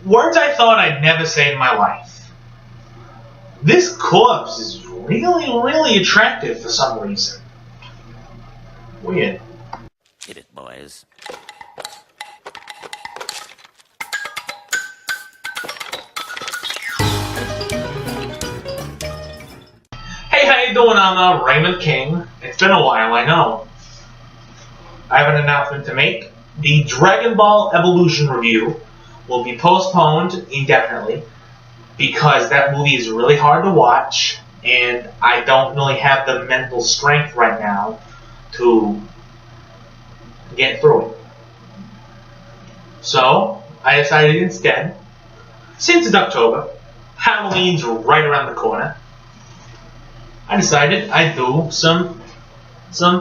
Words I thought I'd never say in my life. This corpse is really, really attractive for some reason. Weird. Hit it, boys. Hey, how you doing? I'm Raymond King. It's been a while, I know. I have an announcement to make. The Dragon Ball Evolution review will be postponed indefinitely because that movie is really hard to watch and I don't really have the mental strength right now to get through it. So, I decided instead, since it's October, Halloween's right around the corner, I decided I'd do some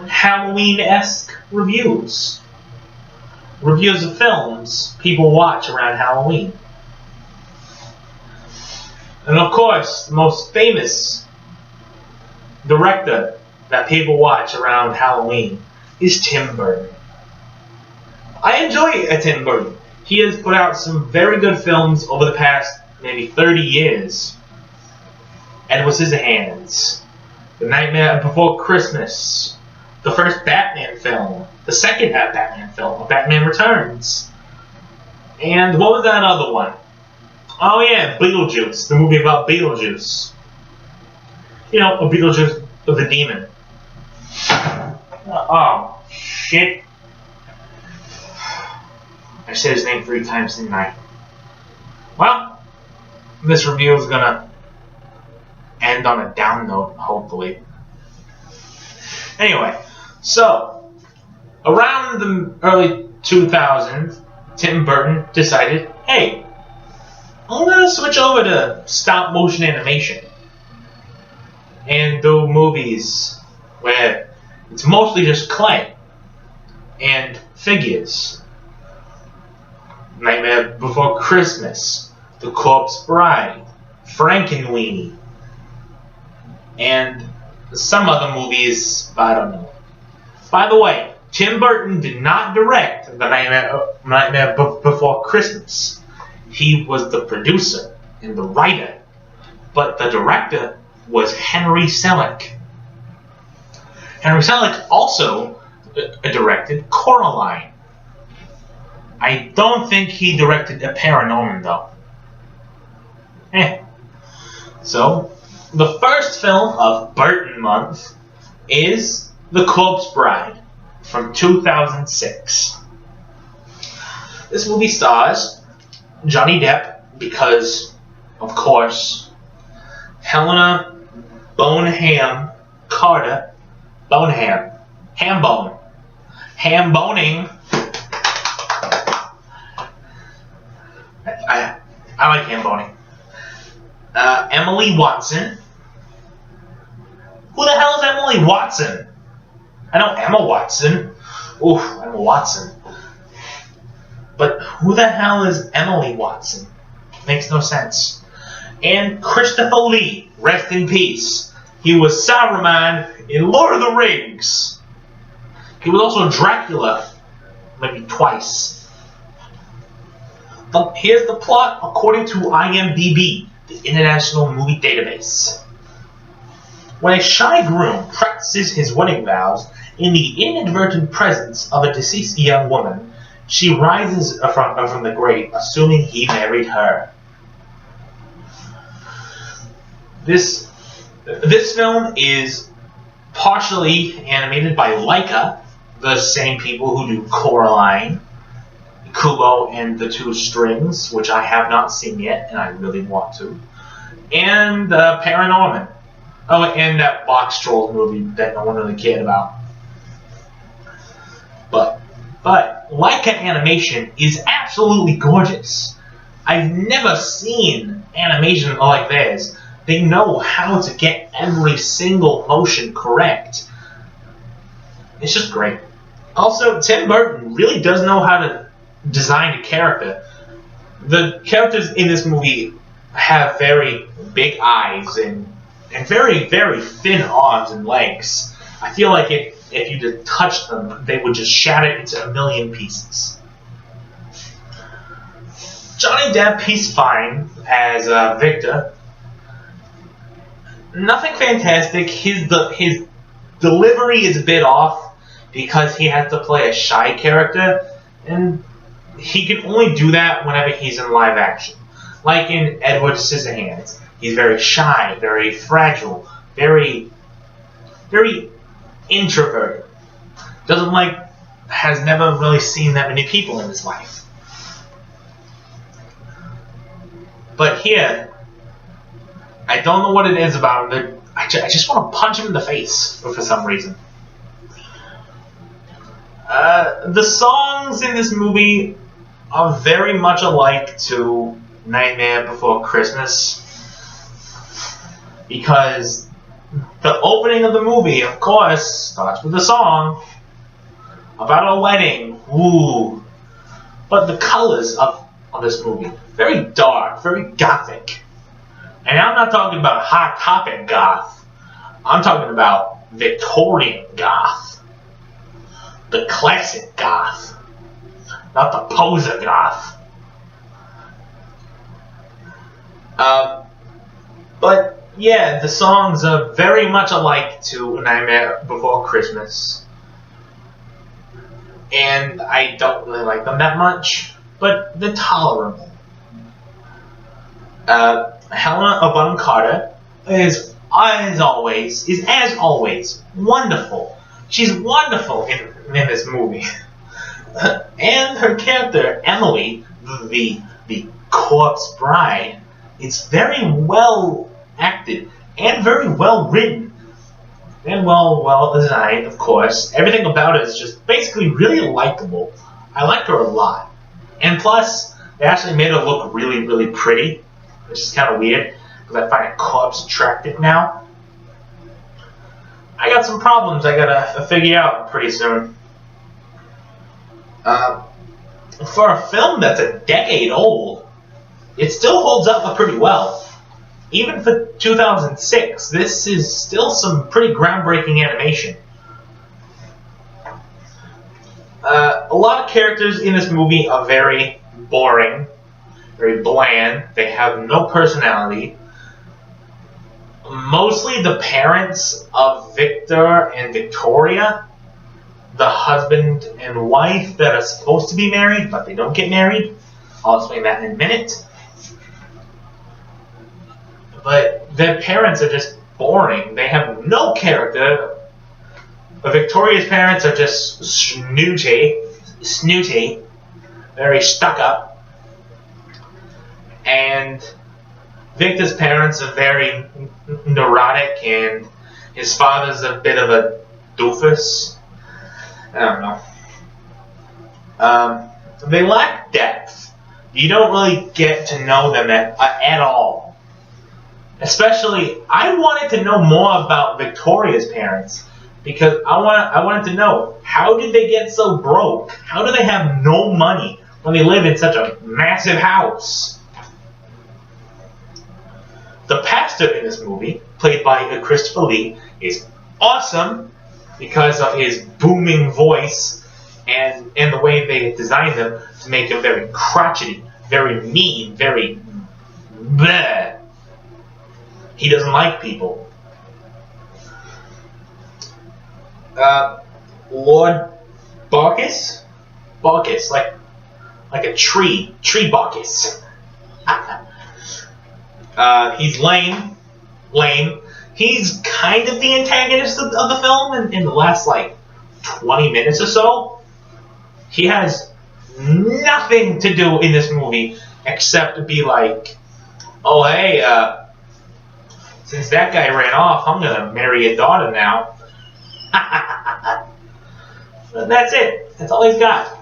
Halloween-esque reviews. Reviews of films people watch around Halloween. And of course, the most famous director that people watch around Halloween is Tim Burton. I enjoy Tim Burton. He has put out some very good films over the past maybe 30 years. Edward Scissorhands, The Nightmare Before Christmas, the first Batman film, the second Batman film, Batman Returns. And what was that other one? Oh yeah, Beetlejuice, the movie about Beetlejuice. You know, a Beetlejuice of the demon. Oh, shit. I said his name 3 times, didn't I? Well, this review is gonna end on a down note, hopefully. Anyway, so, around the early 2000s, Tim Burton decided, hey, I'm gonna switch over to stop motion animation and do movies where it's mostly just clay and figures. Nightmare Before Christmas, The Corpse Bride, Frankenweenie, and some other movies, I don't know. By the way, Tim Burton did not direct The Nightmare Before Christmas. He was the producer and the writer, but the director was Henry Selick. Henry Selick also directed Coraline. I don't think he directed A Paranorman, though. So, the first film of Burton Month is The Corpse Bride from 2006. This movie stars Johnny Depp because, of course, Helena Bonham Carter, Hamboning. I like Hamboning. Emily Watson. Who the hell is Emily Watson? I know Emma Watson. Oof, Emma Watson. But who the hell is Emily Watson? Makes no sense. And Christopher Lee, rest in peace. He was Saruman in Lord of the Rings. He was also Dracula, maybe twice. Here's the plot according to IMDb, the International Movie Database. When a shy groom practices his wedding vows in the inadvertent presence of a deceased young woman, she rises from the grave, assuming he married her. This film is partially animated by Laika, the same people who do Coraline, Kubo and the Two Strings, which I have not seen yet, and I really want to, and Paranorman. Oh, and that Box Trolls movie that no one really cared about. But Laika animation is absolutely gorgeous. I've never seen animation like theirs. They know how to get every single motion correct. It's just great. Also, Tim Burton really does know how to design a character. The characters in this movie have very big eyes and very, very thin arms and legs. I feel like if you just touched them, they would just shatter into a million pieces. Johnny Depp, he's fine as Victor. Nothing fantastic. His delivery is a bit off because he has to play a shy character, and he can only do that whenever he's in live action. Like in Edward Scissorhands, he's very shy, very fragile, very introverted. Has never really seen that many people in his life. But here, I don't know what it is about him. I just want to punch him in the face for some reason. The songs in this movie are very much alike to Nightmare Before Christmas, because the opening of the movie, of course, starts with a song about a wedding. Ooh. But the colors of this movie, very dark, very gothic. And I'm not talking about Hot Topic goth. I'm talking about Victorian goth. The classic goth. Not the poser goth. But yeah, the songs are very much alike to Nightmare Before Christmas. And I don't really like them that much, but they're tolerable. Helena Bonham Carter is as always wonderful. She's wonderful in this movie. And her character, Emily, the corpse bride, is very well acted and very well written. And well designed, of course. Everything about it is just basically really likable. I like her a lot. And plus, they actually made her look really, really pretty, which is kind of weird, because I find a corpse attractive now. I got some problems I gotta figure out pretty soon. For a film that's a decade old, it still holds up pretty well. Even for 2006, this is still some pretty groundbreaking animation. A lot of characters in this movie are very boring, very bland. They have no personality. Mostly the parents of Victor and Victoria, the husband and wife that are supposed to be married, but they don't get married. I'll explain that in a minute. But their parents are just boring. They have no character. But Victoria's parents are just snooty, very stuck up. And Victor's parents are very neurotic, and his father's a bit of a doofus. I don't know. They lack depth. You don't really get to know them at all. Especially, I wanted to know more about Victoria's parents, because I wanted to know, how did they get so broke? How do they have no money when they live in such a massive house? The pastor in this movie, played by Christopher Lee, is awesome because of his booming voice and the way they designed him to make him very crotchety, very mean, very bleh. He doesn't like people. Lord Bacchus, like a tree Bacchus. He's lame. He's kind of the antagonist of the film in the last, 20 minutes or so. He has nothing to do in this movie except to be like, oh, hey, since that guy ran off, I'm going to marry your daughter now. That's it. That's all he's got.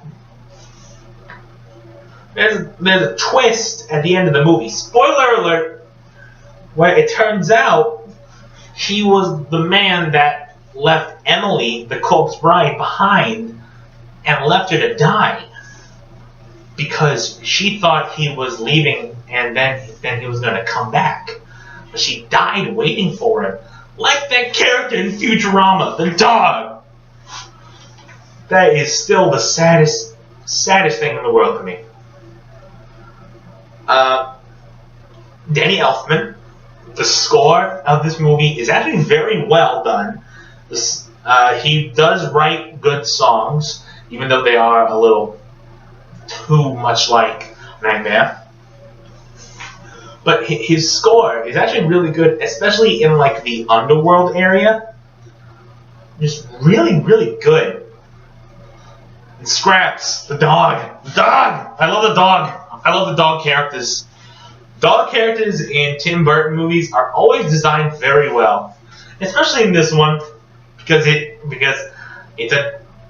There's a twist at the end of the movie. Spoiler alert! Where it turns out he was the man that left Emily, the corpse bride, behind and left her to die. Because she thought he was leaving and then he was going to come back. But she died waiting for him. Like that character in Futurama, the dog. That is still the saddest thing in the world to me. Uh, Danny Elfman. The score of this movie is actually very well done. He does write good songs, even though they are a little too much like Nightmare. But his score is actually really good, especially in like the underworld area. Just really, really good. And Scraps, the dog. The dog! I love the dog. I love the dog characters. Dog characters in Tim Burton movies are always designed very well. Especially in this one, because it's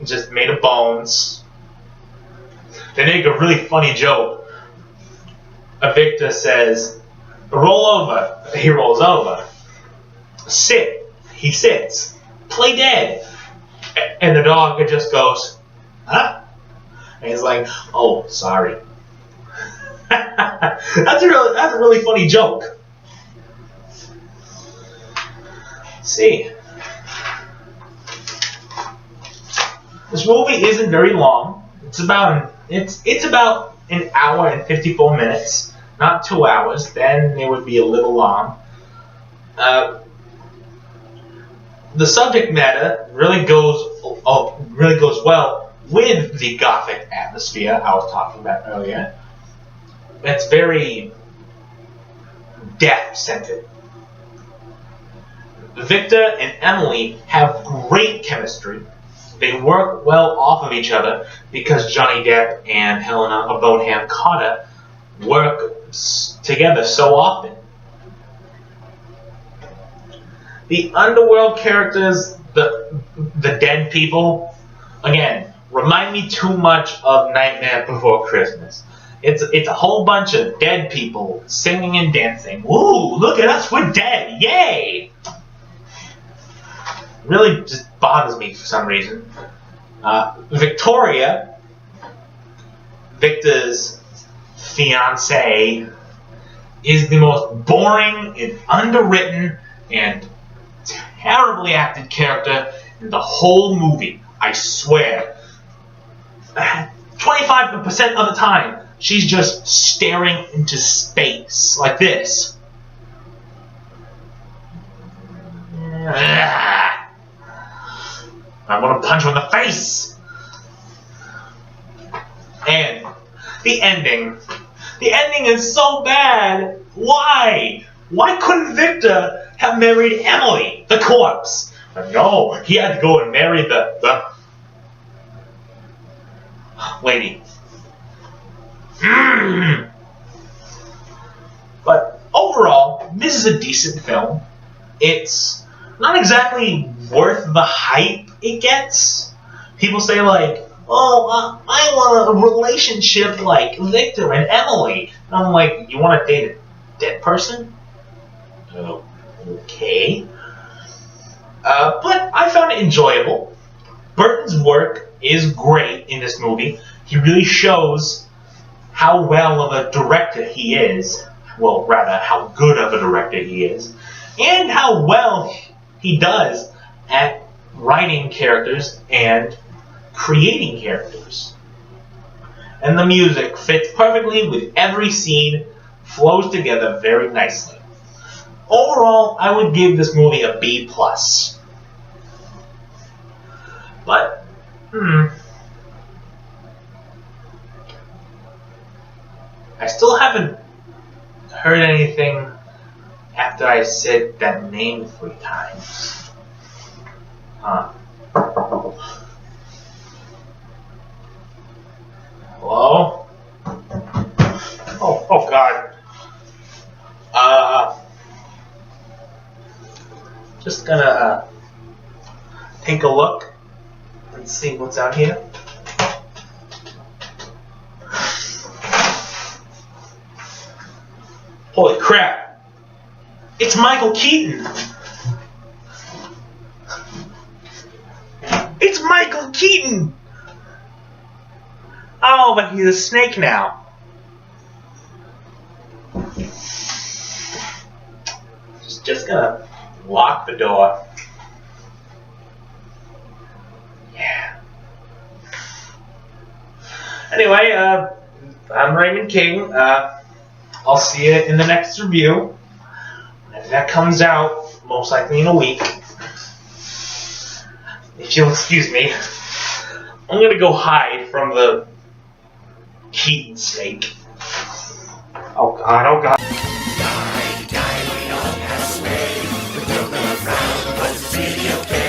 just made of bones. They make a really funny joke. Victor says, roll over. He rolls over. Sit. He sits. Play dead. And the dog just goes, huh? And he's like, oh, sorry. That's a really funny joke. Let's see. This movie isn't very long. It's about an hour and 54 minutes, not 2 hours. Then it would be a little long. The subject matter really goes well with the gothic atmosphere I was talking about earlier. It's very death-centered. Victor and Emily have great chemistry. They work well off of each other because Johnny Depp and Helena Bonham Carter work together so often. The underworld characters, the dead people, again, remind me too much of Nightmare Before Christmas. It's a whole bunch of dead people singing and dancing. Woo! Look at us, we're dead! Yay! Really just bothers me for some reason. Victoria, Victor's fiancée, is the most boring and underwritten and terribly acted character in the whole movie. I swear. 25% of the time, she's just staring into space like this. I want to punch her in the face. And the ending is so bad. Why? Why couldn't Victor have married Emily, the corpse? But no, he had to go and marry the lady. But overall, this is a decent film. It's not exactly worth the hype it gets. People say like, oh, I want a relationship like Victor and Emily. And I'm like, you want to date a dead person? Oh, okay. But I found it enjoyable. Burton's work is great in this movie. He really shows how well of a director he is. Well, rather, how good of a director he is. And how well he does at writing characters and creating characters. And the music fits perfectly with every scene, flows together very nicely. Overall, I would give this movie a B+. But, I still haven't heard anything after I said that name 3 times. Hello? Oh God. Just gonna take a look and see what's out here. Holy crap! It's Michael Keaton! It's Michael Keaton! Oh, but he's a snake now. Just gonna lock the door. Yeah. Anyway, I'm Raymond King. I'll see you in the next review. If that comes out, most likely in a week, if you'll excuse me, I'm gonna go hide from the Keaton snake. Oh god, oh god. Die, we all pass away. The world will around, but it's really okay.